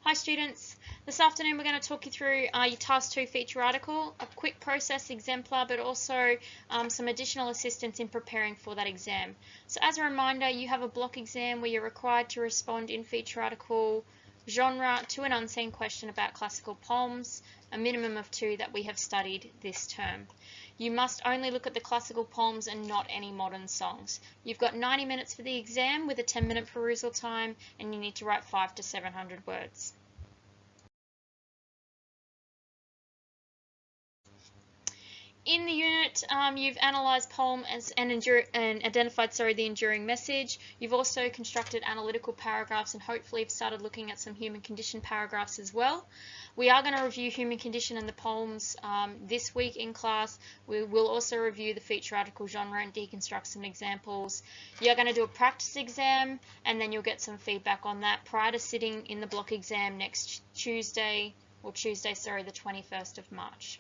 Hi students, this afternoon we're going to talk you through your Task 2 feature article, a quick process exemplar, but also some additional assistance in preparing for that exam. So as a reminder, you have a block exam where you're required to respond in feature article genre to an unseen question about classical poems, a minimum of 2 that we have studied this term. You must only look at the classical poems and not any modern songs. You've got 90 minutes for the exam with a 10-minute perusal time, and you need to write 500 to 700 words. In the unit, you've analysed poem and identified the enduring message. You've also constructed analytical paragraphs and hopefully have started looking at some human condition paragraphs as well. We are going to review human condition and the poems this week in class. We will also review the feature article genre and deconstruct some examples. You're going to do a practice exam and then you'll get some feedback on that prior to sitting in the block exam next Tuesday, the 21st of March.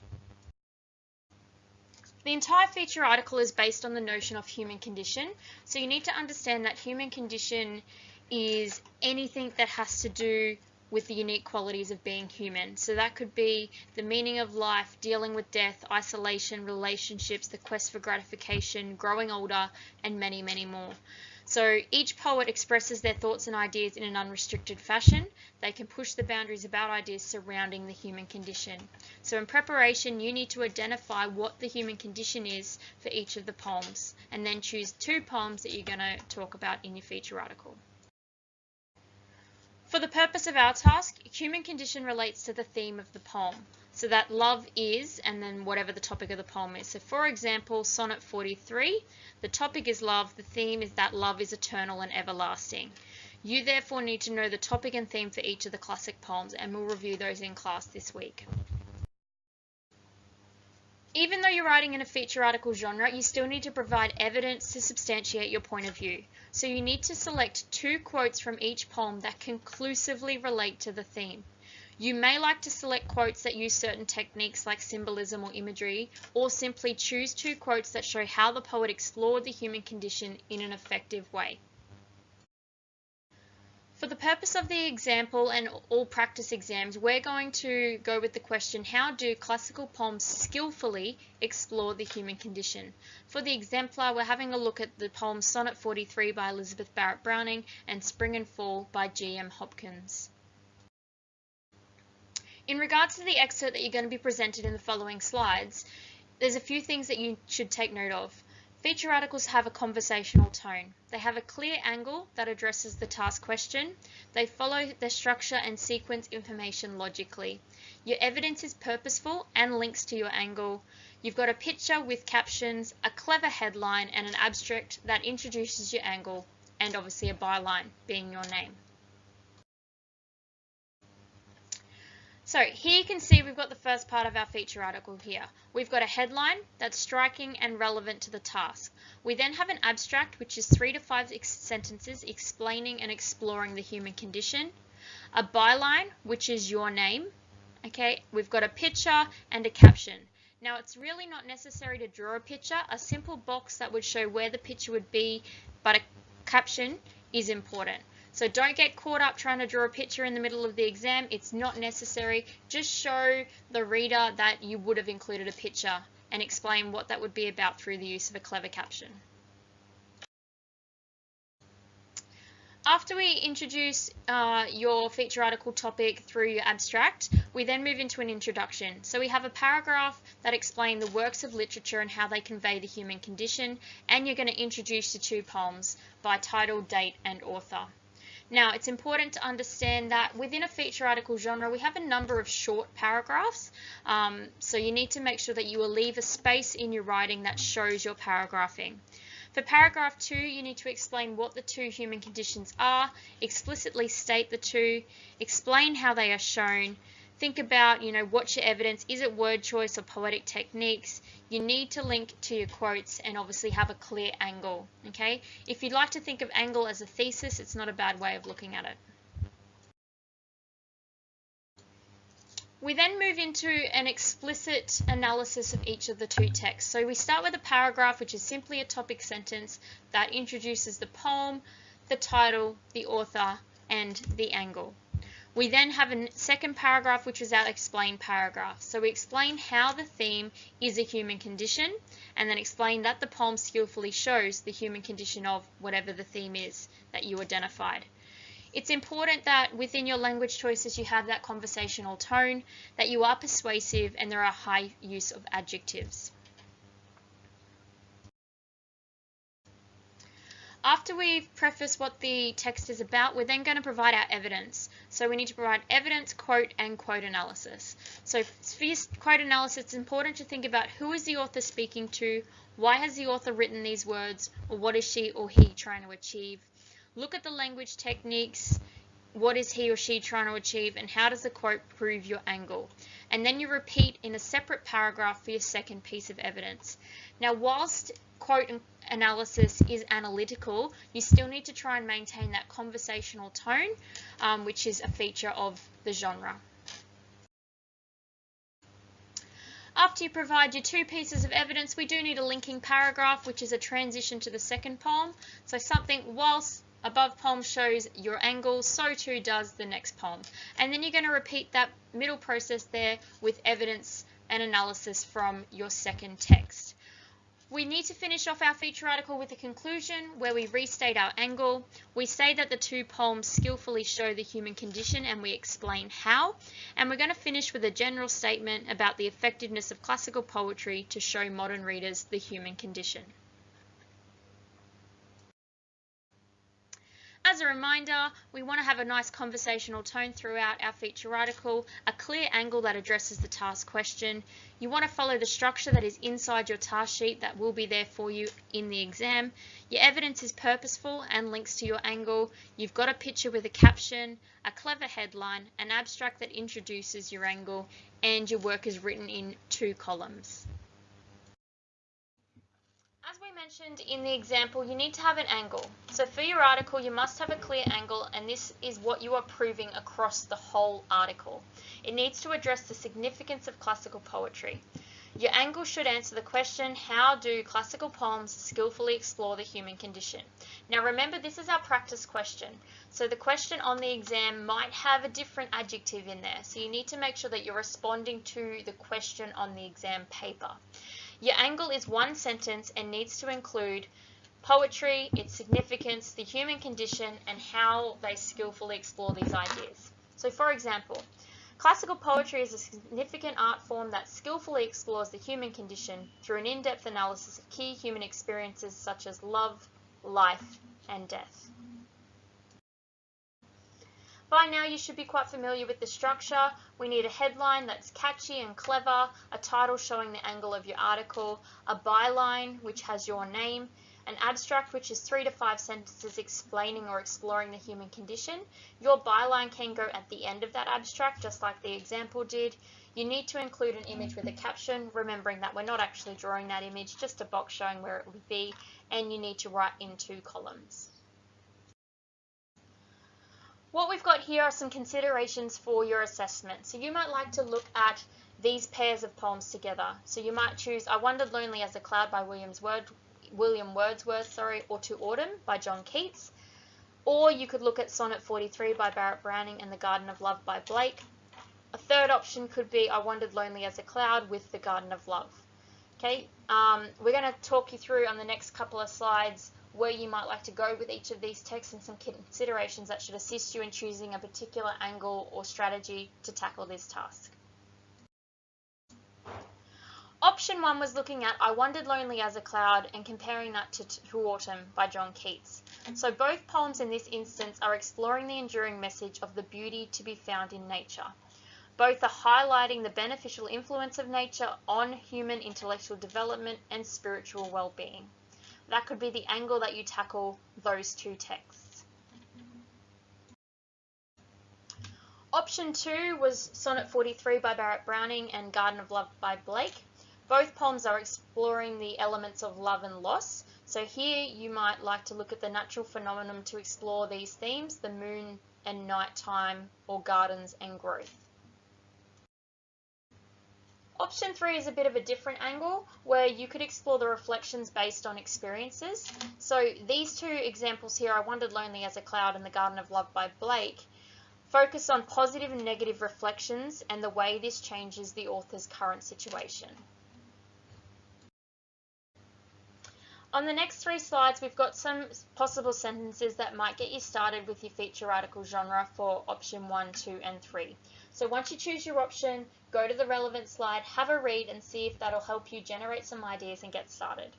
The entire feature article is based on the notion of human condition, so you need to understand that human condition is anything that has to do with the unique qualities of being human. So that could be the meaning of life, dealing with death, isolation, relationships, the quest for gratification, growing older, and many, many more. So each poet expresses their thoughts and ideas in an unrestricted fashion. They can push the boundaries about ideas surrounding the human condition. So in preparation, you need to identify what the human condition is for each of the poems, and then choose 2 poems that you're going to talk about in your feature article. For the purpose of our task, human condition relates to the theme of the poem. So that love is, and then whatever the topic of the poem is. So for example, Sonnet 43, the topic is love, the theme is that love is eternal and everlasting. You therefore need to know the topic and theme for each of the classic poems, and we'll review those in class this week. Even though you're writing in a feature article genre, you still need to provide evidence to substantiate your point of view. So you need to select 2 quotes from each poem that conclusively relate to the theme. You may like to select quotes that use certain techniques like symbolism or imagery, or simply choose 2 quotes that show how the poet explored the human condition in an effective way. For the purpose of the example and all practice exams, we're going to go with the question, how do classical poems skillfully explore the human condition? For the exemplar, we're having a look at the poem Sonnet 43 by Elizabeth Barrett Browning and Spring and Fall by G.M. Hopkins. In regards to the excerpt that you're going to be presented in the following slides, there's a few things that you should take note of. Feature articles have a conversational tone. They have a clear angle that addresses the task question. They follow the structure and sequence information logically. Your evidence is purposeful and links to your angle. You've got a picture with captions, a clever headline, and an abstract that introduces your angle, and obviously a byline being your name. So here you can see we've got the first part of our feature article here. We've got a headline that's striking and relevant to the task. We then have an abstract, which is 3 to 5 sentences explaining and exploring the human condition. A byline, which is your name. Okay, we've got a picture and a caption. Now it's really not necessary to draw a picture. A simple box that would show where the picture would be, but a caption is important. So don't get caught up trying to draw a picture in the middle of the exam. It's not necessary. Just show the reader that you would have included a picture and explain what that would be about through the use of a clever caption. After we introduce your feature article topic through your abstract, we then move into an introduction. So we have a paragraph that explains the works of literature and how they convey the human condition, and you're going to introduce the 2 poems by title, date, and author. Now, it's important to understand that within a feature article genre, we have a number of short paragraphs, so you need to make sure that you will leave a space in your writing that shows your paragraphing. For paragraph 2, you need to explain what the 2 human conditions are, explicitly state the 2, explain how they are shown, think about, what's your evidence, is it word choice or poetic techniques? You need to link to your quotes and obviously have a clear angle, okay? If you'd like to think of angle as a thesis, it's not a bad way of looking at it. We then move into an explicit analysis of each of the 2 texts. So we start with a paragraph, which is simply a topic sentence that introduces the poem, the title, the author, and the angle. We then have a second paragraph, which was our explain paragraph. So we explain how the theme is a human condition, and then explain that the poem skillfully shows the human condition of whatever the theme is that you identified. It's important that within your language choices you have that conversational tone, that you are persuasive, and there are high use of adjectives. After we've prefaced what the text is about, we're then going to provide our evidence. So we need to provide evidence, quote, and quote analysis. So for your quote analysis, it's important to think about who is the author speaking to, why has the author written these words, or what is she or he trying to achieve. Look at the language techniques, what is he or she trying to achieve, and how does the quote prove your angle. And then you repeat in a separate paragraph for your second piece of evidence. Now, whilst quote analysis is analytical, you still need to try and maintain that conversational tone, which is a feature of the genre. After you provide your two pieces of evidence, we do need a linking paragraph, which is a transition to the second poem. So something, whilst above poem shows your angle, so too does the next poem. And then you're going to repeat that middle process there with evidence and analysis from your second text. We need to finish off our feature article with a conclusion where we restate our angle. We say that the two poems skillfully show the human condition, and we explain how. And we're going to finish with a general statement about the effectiveness of classical poetry to show modern readers the human condition. As a reminder, we want to have a nice conversational tone throughout our feature article, a clear angle that addresses the task question. You want to follow the structure that is inside your task sheet that will be there for you in the exam. Your evidence is purposeful and links to your angle. You've got a picture with a caption, a clever headline, an abstract that introduces your angle, and your work is written in 2 columns. As we mentioned in the example, you need to have an angle. So for your article, you must have a clear angle, and this is what you are proving across the whole article. It needs to address the significance of classical poetry. Your angle should answer the question, how do classical poems skillfully explore the human condition? Now remember, this is our practice question. So the question on the exam might have a different adjective in there. So you need to make sure that you're responding to the question on the exam paper. Your angle is 1 sentence and needs to include poetry, its significance, the human condition, and how they skillfully explore these ideas. So for example, classical poetry is a significant art form that skillfully explores the human condition through an in-depth analysis of key human experiences such as love, life, and death. By now you should be quite familiar with the structure. We need a headline that's catchy and clever, a title showing the angle of your article, a byline which has your name, an abstract which is 3 to 5 sentences explaining or exploring the human condition. Your byline can go at the end of that abstract, just like the example did. You need to include an image with a caption, remembering that we're not actually drawing that image, just a box showing where it would be, and you need to write in 2 columns. What we've got here are some considerations for your assessment. So you might like to look at these pairs of poems together. So you might choose I Wandered Lonely as a Cloud by William Wordsworth, or To Autumn by John Keats. Or you could look at Sonnet 43 by Barrett Browning and The Garden of Love by Blake. A third option could be I Wandered Lonely as a Cloud with The Garden of Love. Okay, we're going to talk you through on the next couple of slides where you might like to go with each of these texts and some considerations that should assist you in choosing a particular angle or strategy to tackle this task. Option 1 was looking at I Wandered Lonely as a Cloud and comparing that to Autumn by John Keats. So both poems in this instance are exploring the enduring message of the beauty to be found in nature. Both are highlighting the beneficial influence of nature on human intellectual development and spiritual well-being. That could be the angle that you tackle those 2 texts. Option 2 was Sonnet 43 by Barrett Browning and Garden of Love by Blake. Both poems are exploring the elements of love and loss. So here you might like to look at the natural phenomenon to explore these themes, the moon and nighttime, or gardens and growth. Option 3 is a bit of a different angle where you could explore the reflections based on experiences. So these 2 examples here, I Wandered Lonely as a Cloud and The Garden of Love by Blake, Focus on positive and negative reflections and the way this changes the author's current situation. On the next 3 slides, we've got some possible sentences that might get you started with your feature article genre for option 1, 2, and 3. So once you choose your option, go to the relevant slide, have a read, and see if that'll help you generate some ideas and get started.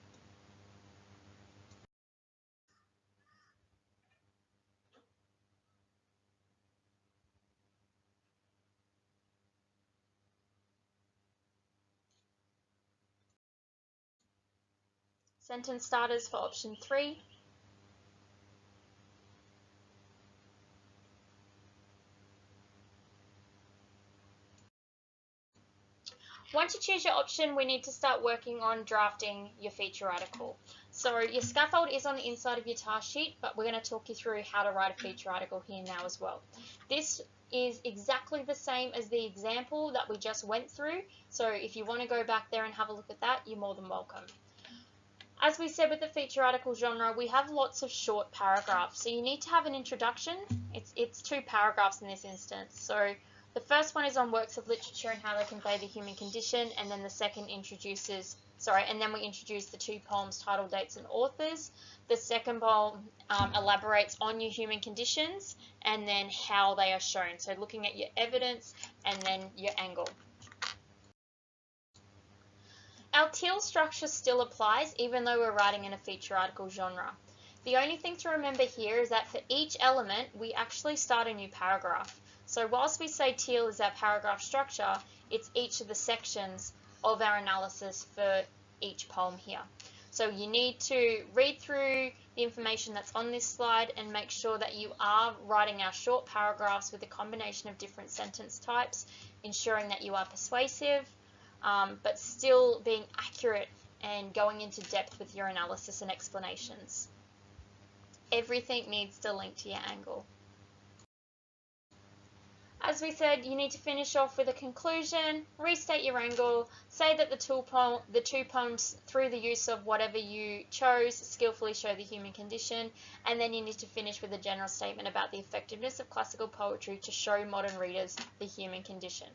Sentence starters for option 3. Once you choose your option, we need to start working on drafting your feature article. So your scaffold is on the inside of your task sheet, but we're going to talk you through how to write a feature article here now as well. This is exactly the same as the example that we just went through, so if you want to go back there and have a look at that, you're more than welcome. As we said with the feature article genre, we have lots of short paragraphs, so you need to have an introduction. It's 2 paragraphs in this instance. So the first one is on works of literature and how they convey the human condition, and then the second and then we introduce the 2 poems, title, dates, and authors. The second poem elaborates on your human conditions and then how they are shown. So looking at your evidence and then your angle. Our teal structure still applies even though we're writing in a feature article genre. The only thing to remember here is that for each element, we actually start a new paragraph. So whilst we say teal is our paragraph structure, it's each of the sections of our analysis for each poem here. So you need to read through the information that's on this slide and make sure that you are writing our short paragraphs with a combination of different sentence types, ensuring that you are persuasive, but still being accurate and going into depth with your analysis and explanations. Everything needs to link to your angle. As we said, you need to finish off with a conclusion, restate your angle, say that the 2 poems, through the use of whatever you chose, skillfully show the human condition, and then you need to finish with a general statement about the effectiveness of classical poetry to show modern readers the human condition.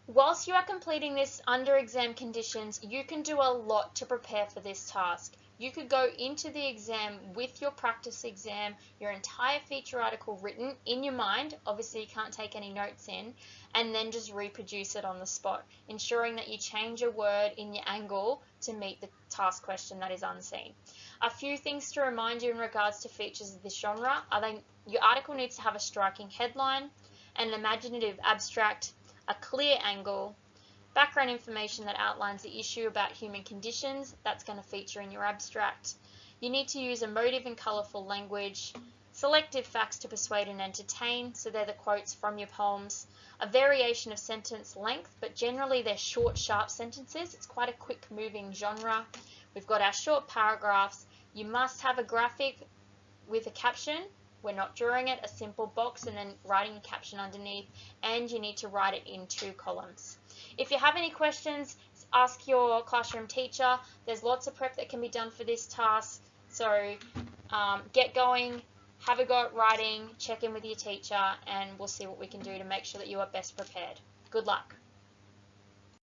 Whilst you are completing this under exam conditions, you can do a lot to prepare for this task. You could go into the exam with your practice exam, your entire feature article written in your mind, obviously you can't take any notes in, and then just reproduce it on the spot, ensuring that you change a word in your angle to meet the task question that is unseen. A few things to remind you in regards to features of this genre are that your article needs to have a striking headline, an imaginative abstract, a clear angle, background information that outlines the issue about human conditions, that's going to feature in your abstract. You need to use emotive and colourful language, selective facts to persuade and entertain, so they're the quotes from your poems, a variation of sentence length, but generally they're short, sharp sentences. It's quite a quick moving genre. We've got our short paragraphs. You must have a graphic with a caption. We're not drawing it, a simple box and then writing a caption underneath, and you need to write it in 2 columns. If you have any questions, ask your classroom teacher. There's lots of prep that can be done for this task, so get going, have a go at writing, check in with your teacher, and we'll see what we can do to make sure that you are best prepared. Good luck.